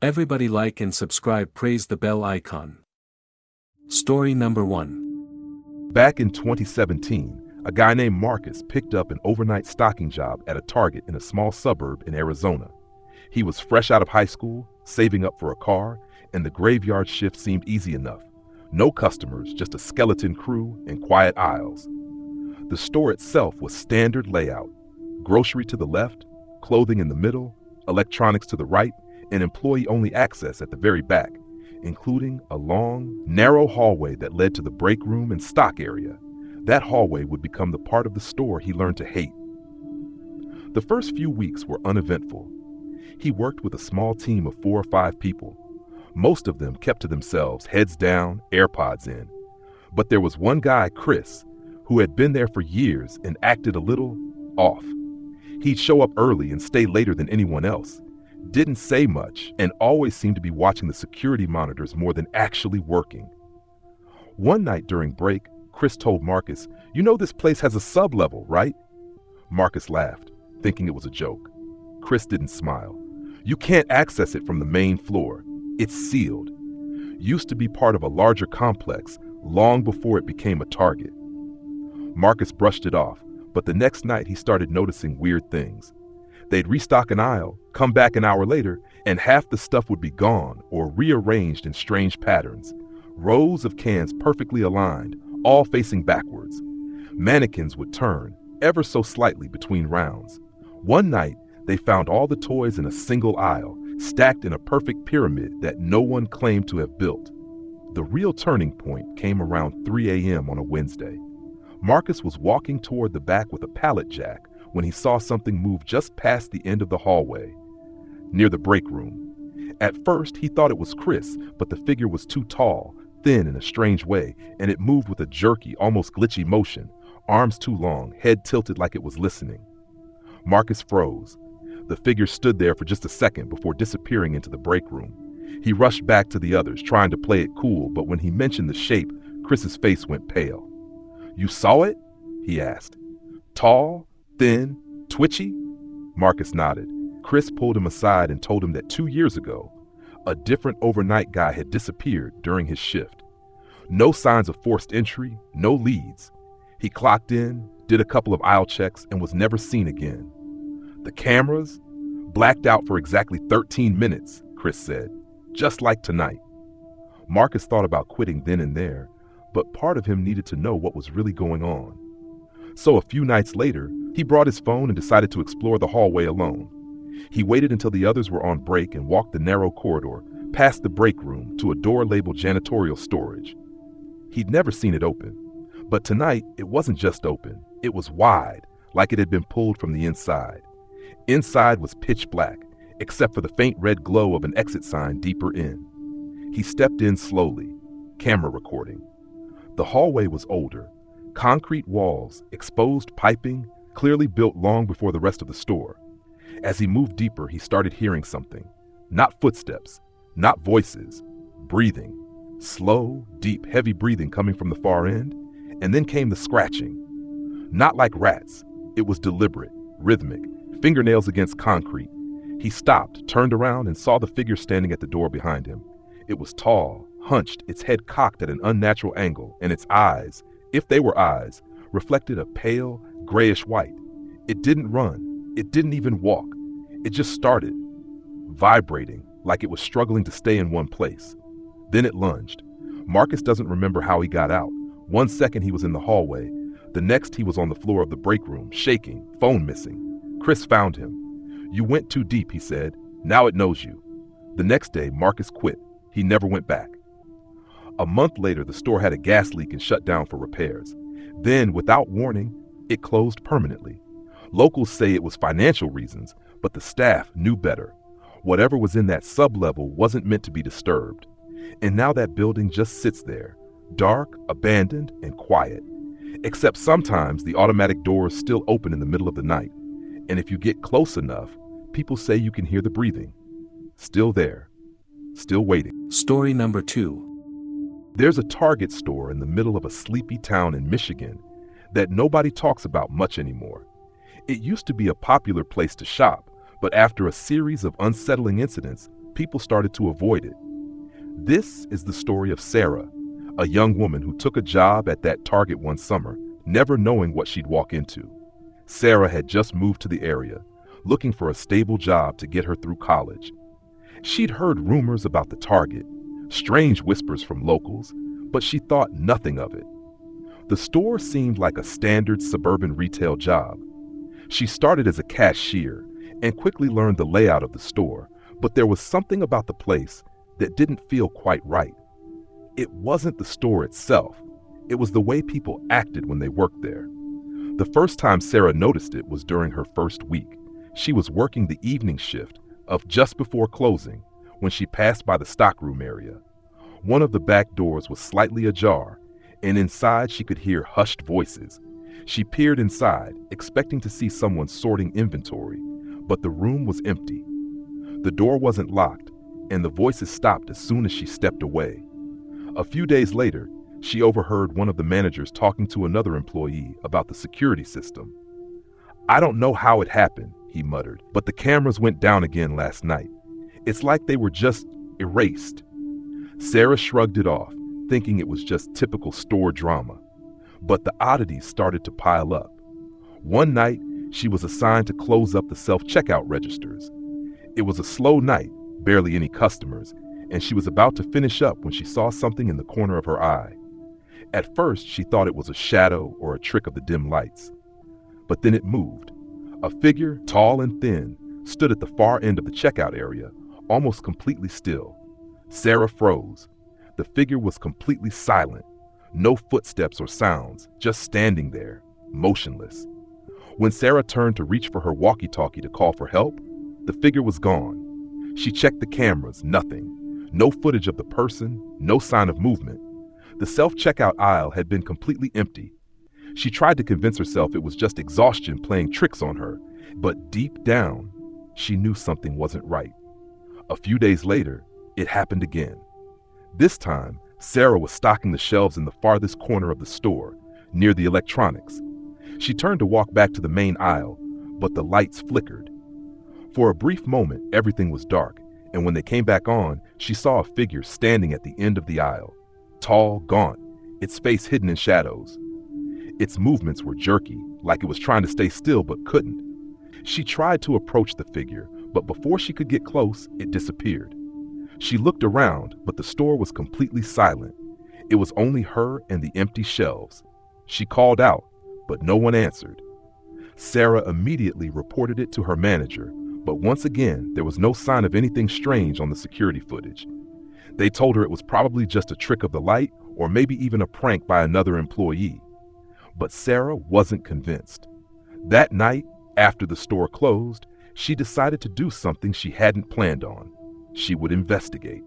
Everybody like and subscribe, praise the bell icon. Story number 1. Back in 2017, a guy named Marcus picked up an overnight stocking job at a Target in a small suburb in Arizona. He was fresh out of high school, saving up for a car, and the graveyard shift seemed easy enough. No customers, just a skeleton crew and quiet aisles. The store itself was standard layout: grocery to the left, clothing in the middle, electronics to the right, and employee-only access at the very back, including a long, narrow hallway that led to the break room and stock area. That hallway would become the part of the store he learned to hate. The first few weeks were uneventful. He worked with a small team of 4 or 5 people. Most of them kept to themselves, heads down, AirPods in. But there was one guy, Chris, who had been there for years and acted a little off. He'd show up early and stay later than anyone else, didn't say much, and always seemed to be watching the security monitors more than actually working. One night during break, Chris told Marcus, "You know this place has a sub-level, right?" Marcus laughed, thinking it was a joke. Chris didn't smile. "You can't access it from the main floor. It's sealed. Used to be part of a larger complex long before it became a Target." Marcus brushed it off, but the next night he started noticing weird things. They'd restock an aisle, come back an hour later, and half the stuff would be gone or rearranged in strange patterns. Rows of cans perfectly aligned, all facing backwards. Mannequins would turn, ever so slightly between rounds. One night, they found all the toys in a single aisle, stacked in a perfect pyramid that no one claimed to have built. The real turning point came around 3 a.m. on a Wednesday. Marcus was walking toward the back with a pallet jack when he saw something move just past the end of the hallway, near the break room. At first, he thought it was Chris, but the figure was too tall, thin in a strange way, and it moved with a jerky, almost glitchy motion, arms too long, head tilted like it was listening. Marcus froze. The figure stood there for just a second before disappearing into the break room. He rushed back to the others, trying to play it cool, but when he mentioned the shape, Chris's face went pale. "You saw it?" he asked. "Tall, thin, twitchy?" Marcus nodded. Chris pulled him aside and told him that 2 years ago, a different overnight guy had disappeared during his shift. No signs of forced entry, no leads. He clocked in, did a couple of aisle checks, and was never seen again. The cameras blacked out for exactly 13 minutes, Chris said, just like tonight. Marcus thought about quitting then and there, but part of him needed to know what was really going on. So a few nights later, he brought his phone and decided to explore the hallway alone. He waited until the others were on break and walked the narrow corridor, past the break room to a door labeled janitorial storage. He'd never seen it open, but tonight it wasn't just open, it was wide, like it had been pulled from the inside. Inside was pitch black, except for the faint red glow of an exit sign deeper in. He stepped in slowly, camera recording. The hallway was older. Concrete walls, exposed piping, clearly built long before the rest of the store. As he moved deeper, he started hearing something. Not footsteps, not voices, breathing. Slow, deep, heavy breathing coming from the far end, and then came the scratching. Not like rats. It was deliberate, rhythmic, fingernails against concrete. He stopped, turned around, and saw the figure standing at the door behind him. It was tall, hunched, its head cocked at an unnatural angle, and its eyes, if they were eyes, reflected a pale, grayish white. It didn't run. It didn't even walk. It just started, vibrating, like it was struggling to stay in one place. Then it lunged. Marcus doesn't remember how he got out. 1 second he was in the hallway. The next he was on the floor of the break room, shaking, phone missing. Chris found him. "You went too deep," he said. "Now it knows you." The next day, Marcus quit. He never went back. A month later, the store had a gas leak and shut down for repairs. Then, without warning, it closed permanently. Locals say it was financial reasons, but the staff knew better. Whatever was in that sub-level wasn't meant to be disturbed. And now that building just sits there, dark, abandoned, and quiet. Except sometimes the automatic doors still open in the middle of the night. And if you get close enough, people say you can hear the breathing. Still there. Still waiting. Story number 2. There's a Target store in the middle of a sleepy town in Michigan that nobody talks about much anymore. It used to be a popular place to shop, but after a series of unsettling incidents, people started to avoid it. This is the story of Sarah, a young woman who took a job at that Target one summer, never knowing what she'd walk into. Sarah had just moved to the area, looking for a stable job to get her through college. She'd heard rumors about the Target, strange whispers from locals, but she thought nothing of it. The store seemed like a standard suburban retail job. She started as a cashier and quickly learned the layout of the store, but there was something about the place that didn't feel quite right. It wasn't the store itself. It was the way people acted when they worked there. The first time Sarah noticed it was during her first week. She was working the evening shift of just before closing when she passed by the stockroom area. One of the back doors was slightly ajar, and inside she could hear hushed voices. She peered inside, expecting to see someone sorting inventory, but the room was empty. The door wasn't locked, and the voices stopped as soon as she stepped away. A few days later, she overheard one of the managers talking to another employee about the security system. "I don't know how it happened," he muttered, "but the cameras went down again last night. It's like they were just erased." Sarah shrugged it off, thinking it was just typical store drama. But the oddities started to pile up. One night, she was assigned to close up the self-checkout registers. It was a slow night, barely any customers, and she was about to finish up when she saw something in the corner of her eye. At first, she thought it was a shadow or a trick of the dim lights. But then it moved. A figure, tall and thin, stood at the far end of the checkout area, almost completely still. Sarah froze. The figure was completely silent. No footsteps or sounds, just standing there, motionless. When Sarah turned to reach for her walkie-talkie to call for help, the figure was gone. She checked the cameras, nothing. No footage of the person, no sign of movement. The self-checkout aisle had been completely empty. She tried to convince herself it was just exhaustion playing tricks on her, but deep down, she knew something wasn't right. A few days later, it happened again. This time, Sarah was stocking the shelves in the farthest corner of the store, near the electronics. She turned to walk back to the main aisle, but the lights flickered. For a brief moment, everything was dark, and when they came back on, she saw a figure standing at the end of the aisle. Tall, gaunt, its face hidden in shadows. Its movements were jerky, like it was trying to stay still but couldn't. She tried to approach the figure, but before she could get close, it disappeared. She looked around, but the store was completely silent. It was only her and the empty shelves. She called out, but no one answered. Sarah immediately reported it to her manager, but once again, there was no sign of anything strange on the security footage. They told her it was probably just a trick of the light or maybe even a prank by another employee. But Sarah wasn't convinced. That night, after the store closed, she decided to do something she hadn't planned on. She would investigate.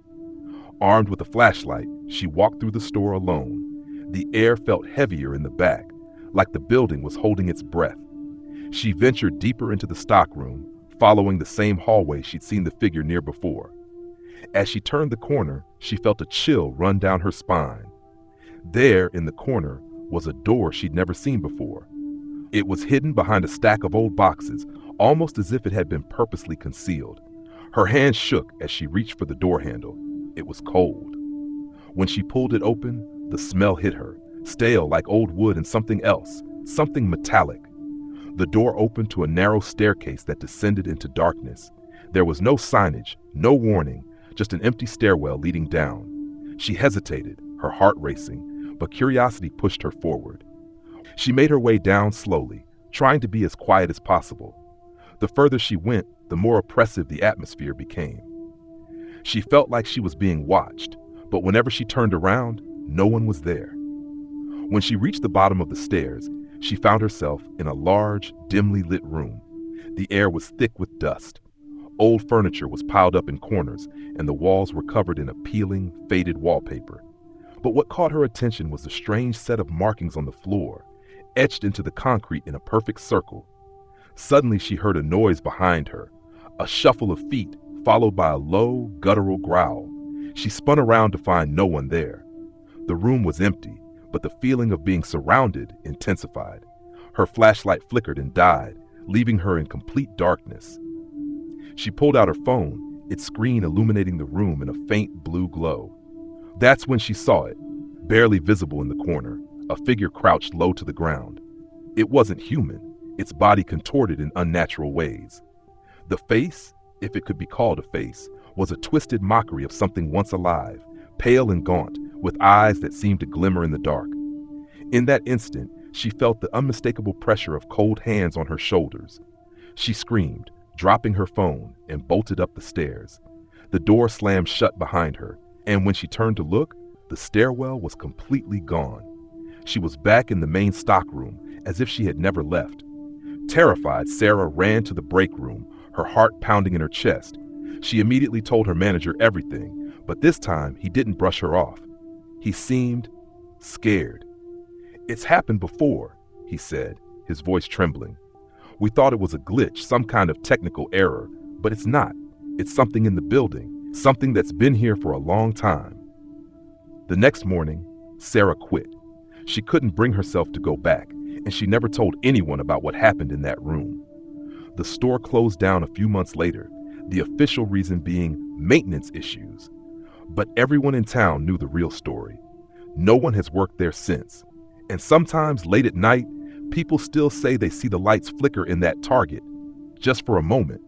Armed with a flashlight, she walked through the store alone. The air felt heavier in the back, like the building was holding its breath. She ventured deeper into the stockroom, following the same hallway she'd seen the figure near before. As she turned the corner, she felt a chill run down her spine. There, in the corner, was a door she'd never seen before. It was hidden behind a stack of old boxes, almost as if it had been purposely concealed. Her hand shook as she reached for the door handle. It was cold. When she pulled it open, the smell hit her, stale like old wood and something else, something metallic. The door opened to a narrow staircase that descended into darkness. There was no signage, no warning, just an empty stairwell leading down. She hesitated, her heart racing, but curiosity pushed her forward. She made her way down slowly, trying to be as quiet as possible. The further she went, the more oppressive the atmosphere became. She felt like she was being watched, but whenever she turned around, no one was there. When she reached the bottom of the stairs, she found herself in a large, dimly lit room. The air was thick with dust. Old furniture was piled up in corners, and the walls were covered in a peeling, faded wallpaper. But what caught her attention was a strange set of markings on the floor, etched into the concrete in a perfect circle. Suddenly she heard a noise behind her, a shuffle of feet, followed by a low, guttural growl. She spun around to find no one there. The room was empty, but the feeling of being surrounded intensified. Her flashlight flickered and died, leaving her in complete darkness. She pulled out her phone its screen illuminating the room in a faint blue glow. That's when she saw it, barely visible in the corner, a figure crouched low to the ground. It wasn't human, its body contorted in unnatural ways. The face, if it could be called a face, was a twisted mockery of something once alive, pale and gaunt, with eyes that seemed to glimmer in the dark. In that instant, she felt the unmistakable pressure of cold hands on her shoulders. She screamed, dropping her phone, and bolted up the stairs. The door slammed shut behind her, and when she turned to look, the stairwell was completely gone. She was back in the main stockroom, as if she had never left. Terrified, Sarah ran to the break room, her heart pounding in her chest. She immediately told her manager everything, but this time he didn't brush her off. He seemed scared. "It's happened before," he said, his voice trembling. "We thought it was a glitch, some kind of technical error, but it's not. It's something in the building, something that's been here for a long time." The next morning, Sarah quit. She couldn't bring herself to go back, and she never told anyone about what happened in that room. The store closed down a few months later, the official reason being maintenance issues. But everyone in town knew the real story. No one has worked there since. And sometimes late at night, people still say they see the lights flicker in that Target, just for a moment,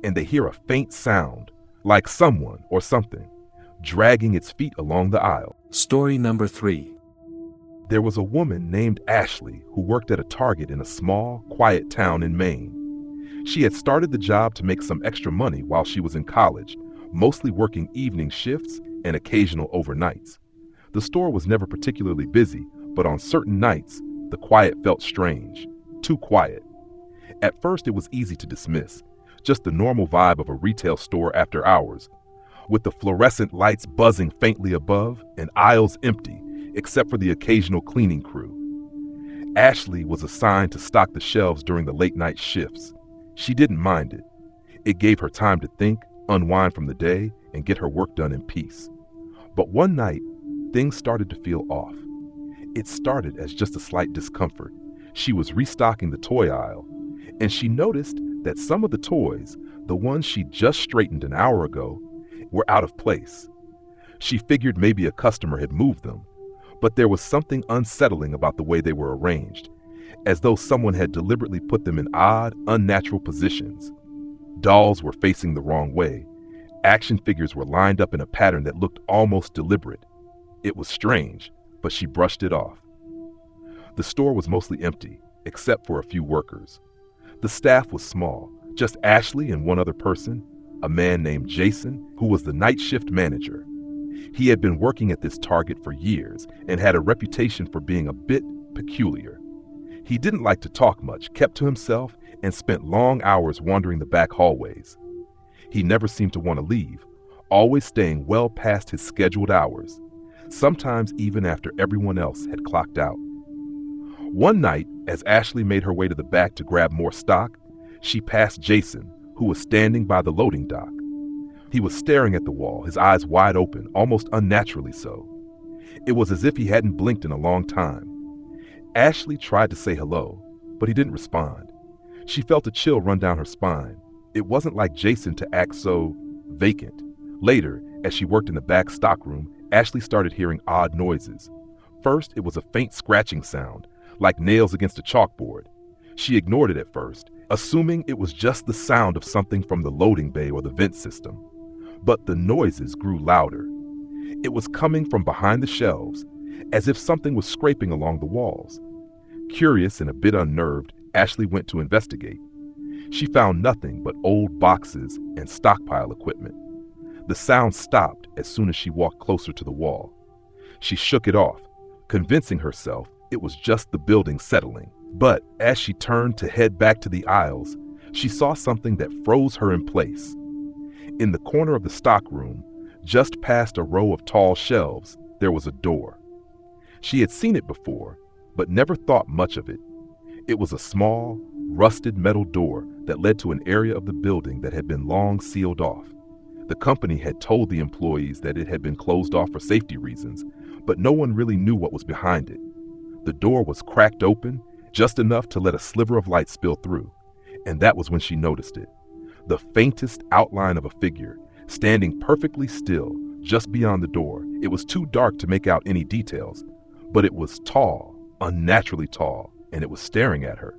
and they hear a faint sound, like someone or something, dragging its feet along the aisle. Story number 3. There was a woman named Ashley who worked at a Target in a small, quiet town in Maine. She had started the job to make some extra money while she was in college, mostly working evening shifts and occasional overnights. The store was never particularly busy, but on certain nights, the quiet felt strange, too quiet. At first, it was easy to dismiss, just the normal vibe of a retail store after hours, with the fluorescent lights buzzing faintly above and aisles empty, except for the occasional cleaning crew. Ashley was assigned to stock the shelves during the late-night shifts. She didn't mind it. It gave her time to think, unwind from the day, and get her work done in peace. But one night, things started to feel off. It started as just a slight discomfort. She was restocking the toy aisle, and she noticed that some of the toys, the ones she just straightened an hour ago, were out of place. She figured maybe a customer had moved them, but there was something unsettling about the way they were arranged, as though someone had deliberately put them in odd, unnatural positions. Dolls were facing the wrong way. Action figures were lined up in a pattern that looked almost deliberate. It was strange, but she brushed it off. The store was mostly empty, except for a few workers. The staff was small, just Ashley and one other person, a man named Jason, who was the night shift manager. He had been working at this Target for years and had a reputation for being a bit peculiar. He didn't like to talk much, kept to himself, and spent long hours wandering the back hallways. He never seemed to want to leave, always staying well past his scheduled hours, sometimes even after everyone else had clocked out. One night, as Ashley made her way to the back to grab more stock, she passed Jason, who was standing by the loading dock. He was staring at the wall, his eyes wide open, almost unnaturally so. It was as if he hadn't blinked in a long time. Ashley tried to say hello, but he didn't respond. She felt a chill run down her spine. It wasn't like Jason to act so vacant. Later, as she worked in the back stockroom, Ashley started hearing odd noises. First, it was a faint scratching sound, like nails against a chalkboard. She ignored it at first, assuming it was just the sound of something from the loading bay or the vent system. But the noises grew louder. It was coming from behind the shelves, as if something was scraping along the walls. Curious and a bit unnerved, Ashley went to investigate. She found nothing but old boxes and stockpile equipment. The sound stopped as soon as she walked closer to the wall. She shook it off, convincing herself it was just the building settling. But as she turned to head back to the aisles, she saw something that froze her in place. In the corner of the stockroom, just past a row of tall shelves, there was a door. She had seen it before, but never thought much of it. It was a small, rusted metal door that led to an area of the building that had been long sealed off. The company had told the employees that it had been closed off for safety reasons, but no one really knew what was behind it. The door was cracked open, just enough to let a sliver of light spill through, and that was when she noticed it. The faintest outline of a figure, standing perfectly still just beyond the door. It was too dark to make out any details, but it was tall, unnaturally tall, and it was staring at her.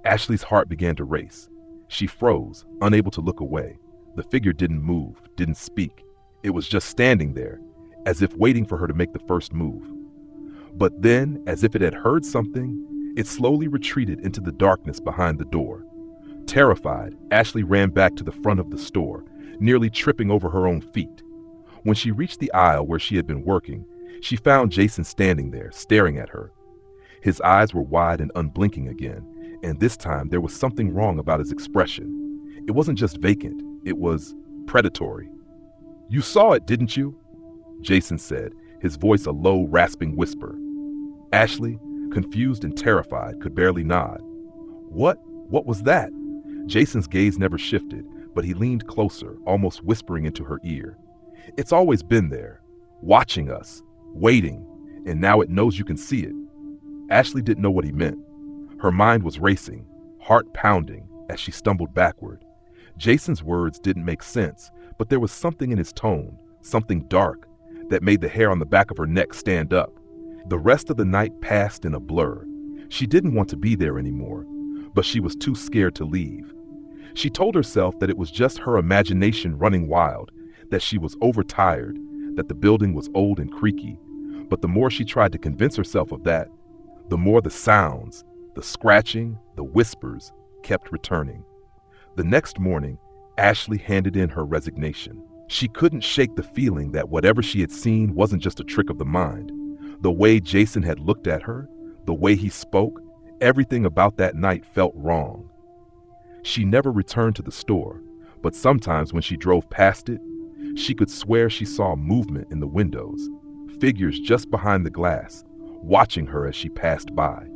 Ashley's heart began to race. She froze, unable to look away. The figure didn't move, didn't speak. It was just standing there, as if waiting for her to make the first move. But then, as if it had heard something, it slowly retreated into the darkness behind the door. Terrified, Ashley ran back to the front of the store, nearly tripping over her own feet. When she reached the aisle where she had been working, she found Jason standing there, staring at her. His eyes were wide and unblinking again, and this time there was something wrong about his expression. It wasn't just vacant, it was predatory. "You saw it, didn't you?" Jason said, his voice a low, rasping whisper. Ashley, confused and terrified, could barely nod. What was that?" Jason's gaze never shifted, but he leaned closer, almost whispering into her ear. "It's always been there, watching us, waiting, and now it knows you can see it." Ashley didn't know what he meant. Her mind was racing, heart pounding, as she stumbled backward. Jason's words didn't make sense, but there was something in his tone, something dark, that made the hair on the back of her neck stand up. The rest of the night passed in a blur. She didn't want to be there anymore, but she was too scared to leave. She told herself that it was just her imagination running wild, that she was overtired, that the building was old and creaky. But the more she tried to convince herself of that, the more the sounds, the scratching, the whispers kept returning. The next morning, Ashley handed in her resignation. She couldn't shake the feeling that whatever she had seen wasn't just a trick of the mind. The way Jason had looked at her, the way he spoke, everything about that night felt wrong. She never returned to the store, but sometimes when she drove past it, she could swear she saw movement in the windows, figures just behind the glass, watching her as she passed by.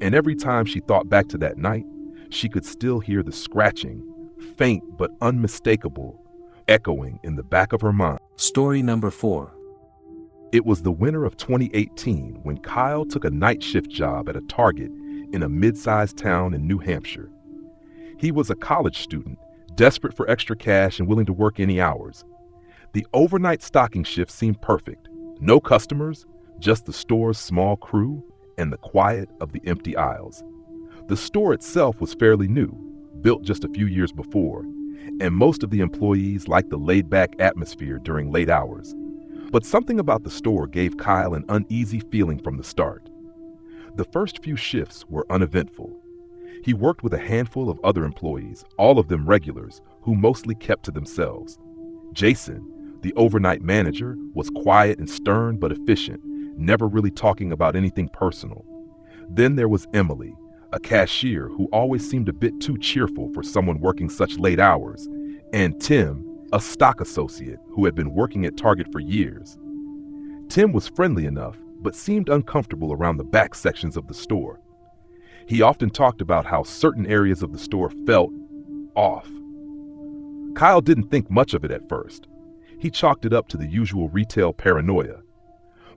And every time she thought back to that night, she could still hear the scratching, faint but unmistakable, echoing in the back of her mind. Story number 4. It was the winter of 2018 when Kyle took a night shift job at a Target in a mid-sized town in New Hampshire. He was a college student, desperate for extra cash and willing to work any hours. The overnight stocking shift seemed perfect. No customers, just the store's small crew and the quiet of the empty aisles. The store itself was fairly new, built just a few years before, and most of the employees liked the laid-back atmosphere during late hours. But something about the store gave Kyle an uneasy feeling from the start. The first few shifts were uneventful. He worked with a handful of other employees, all of them regulars, who mostly kept to themselves. Jason, the overnight manager, was quiet and stern but efficient, never really talking about anything personal. Then there was Emily, a cashier who always seemed a bit too cheerful for someone working such late hours, and Tim, a stock associate who had been working at Target for years. Tim was friendly enough, but seemed uncomfortable around the back sections of the store. He often talked about how certain areas of the store felt off. Kyle didn't think much of it at first. He chalked it up to the usual retail paranoia.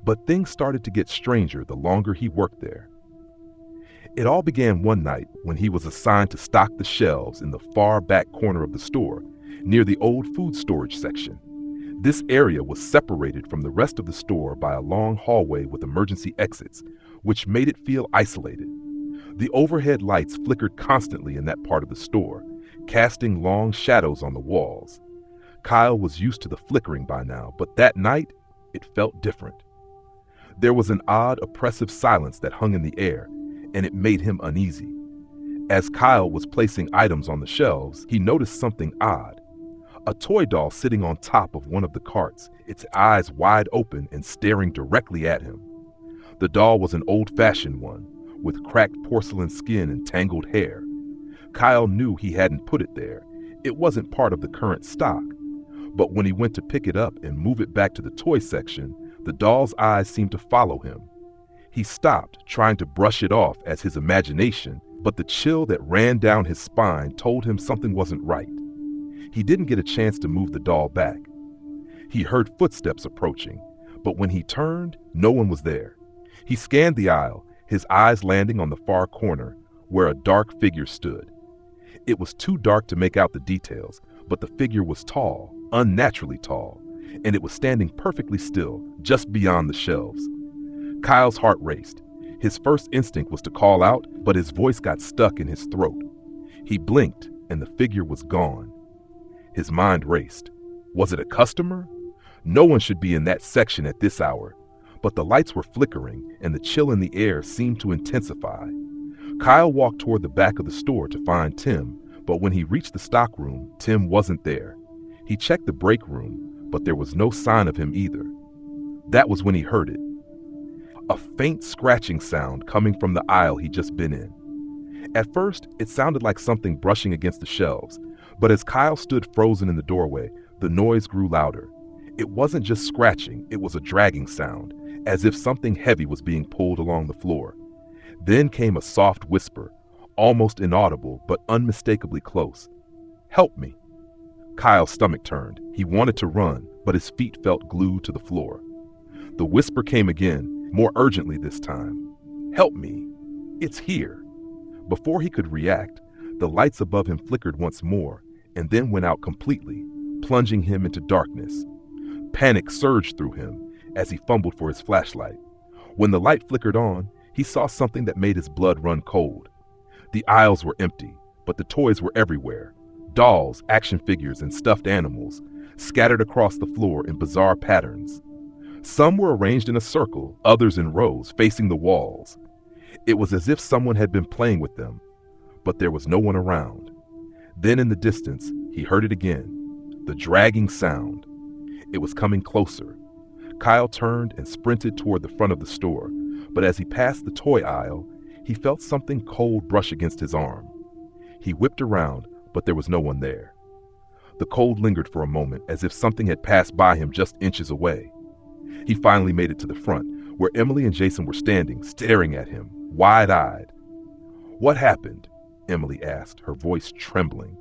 But things started to get stranger the longer he worked there. It all began one night when he was assigned to stock the shelves in the far back corner of the store, near the old food storage section. This area was separated from the rest of the store by a long hallway with emergency exits, which made it feel isolated. The overhead lights flickered constantly in that part of the store, casting long shadows on the walls. Kyle was used to the flickering by now, but that night, it felt different. There was an odd, oppressive silence that hung in the air, and it made him uneasy. As Kyle was placing items on the shelves, he noticed something odd. A toy doll sitting on top of one of the carts, its eyes wide open and staring directly at him. The doll was an old-fashioned one, with cracked porcelain skin and tangled hair. Kyle knew he hadn't put it there. It wasn't part of the current stock. But when he went to pick it up and move it back to the toy section, the doll's eyes seemed to follow him. He stopped, trying to brush it off as his imagination, but the chill that ran down his spine told him something wasn't right. He didn't get a chance to move the doll back. He heard footsteps approaching, but when he turned, no one was there. He scanned the aisle, his eyes landing on the far corner, where a dark figure stood. It was too dark to make out the details, but the figure was tall, unnaturally tall, and it was standing perfectly still, just beyond the shelves. Kyle's heart raced. His first instinct was to call out, but his voice got stuck in his throat. He blinked, and the figure was gone. His mind raced. Was it a customer? No one should be in that section at this hour, but the lights were flickering, and the chill in the air seemed to intensify. Kyle walked toward the back of the store to find Tim, but when he reached the stockroom, Tim wasn't there. He checked the break room, but there was no sign of him either. That was when he heard it. A faint scratching sound coming from the aisle he'd just been in. At first, it sounded like something brushing against the shelves, but as Kyle stood frozen in the doorway, the noise grew louder. It wasn't just scratching, it was a dragging sound, as if something heavy was being pulled along the floor. Then came a soft whisper, almost inaudible but unmistakably close. "Help me." Kyle's stomach turned. He wanted to run, but his feet felt glued to the floor. The whisper came again, more urgently this time. "Help me. It's here." Before he could react, the lights above him flickered once more and then went out completely, plunging him into darkness. Panic surged through him as he fumbled for his flashlight. When the light flickered on, he saw something that made his blood run cold. The aisles were empty, but the toys were everywhere. Dolls, action figures, and stuffed animals, scattered across the floor in bizarre patterns. Some were arranged in a circle, others in rows, facing the walls. It was as if someone had been playing with them, but there was no one around. Then in the distance, he heard it again, the dragging sound. It was coming closer. Kyle turned and sprinted toward the front of the store, but as he passed the toy aisle, he felt something cold brush against his arm. He whipped around, but there was no one there. The cold lingered for a moment, as if something had passed by him just inches away. He finally made it to the front, where Emily and Jason were standing, staring at him, wide-eyed. "What happened?" Emily asked, her voice trembling.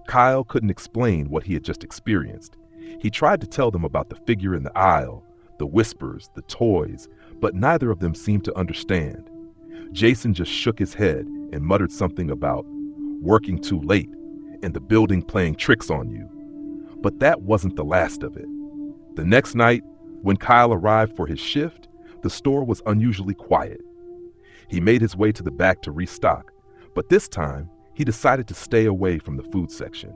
Kyle couldn't explain what he had just experienced. He tried to tell them about the figure in the aisle, the whispers, the toys, but neither of them seemed to understand. Jason just shook his head and muttered something about working too late and the building playing tricks on you. But that wasn't the last of it. The next night, when Kyle arrived for his shift, the store was unusually quiet. He made his way to the back to restock, but this time he decided to stay away from the food section.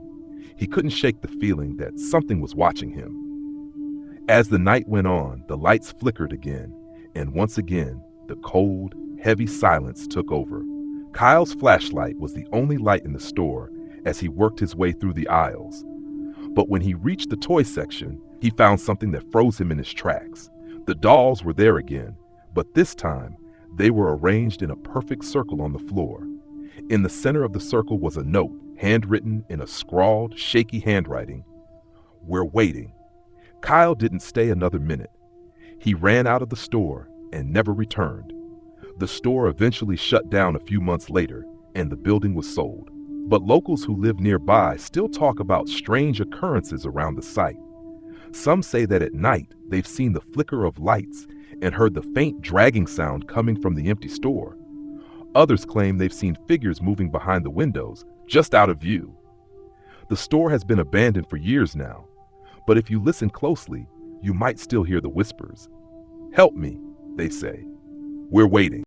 He couldn't shake the feeling that something was watching him. As the night went on, the lights flickered again, and once again, the cold, heavy silence took over. Kyle's flashlight was the only light in the store as he worked his way through the aisles. But when he reached the toy section, he found something that froze him in his tracks. The dolls were there again, but this time, they were arranged in a perfect circle on the floor. In the center of the circle was a note, handwritten in a scrawled, shaky handwriting. "We're waiting." Kyle didn't stay another minute. He ran out of the store and never returned. The store eventually shut down a few months later, and the building was sold. But locals who live nearby still talk about strange occurrences around the site. Some say that at night they've seen the flicker of lights and heard the faint dragging sound coming from the empty store. Others claim they've seen figures moving behind the windows, just out of view. The store has been abandoned for years now, but if you listen closely, you might still hear the whispers. "Help me," they say. "We're waiting."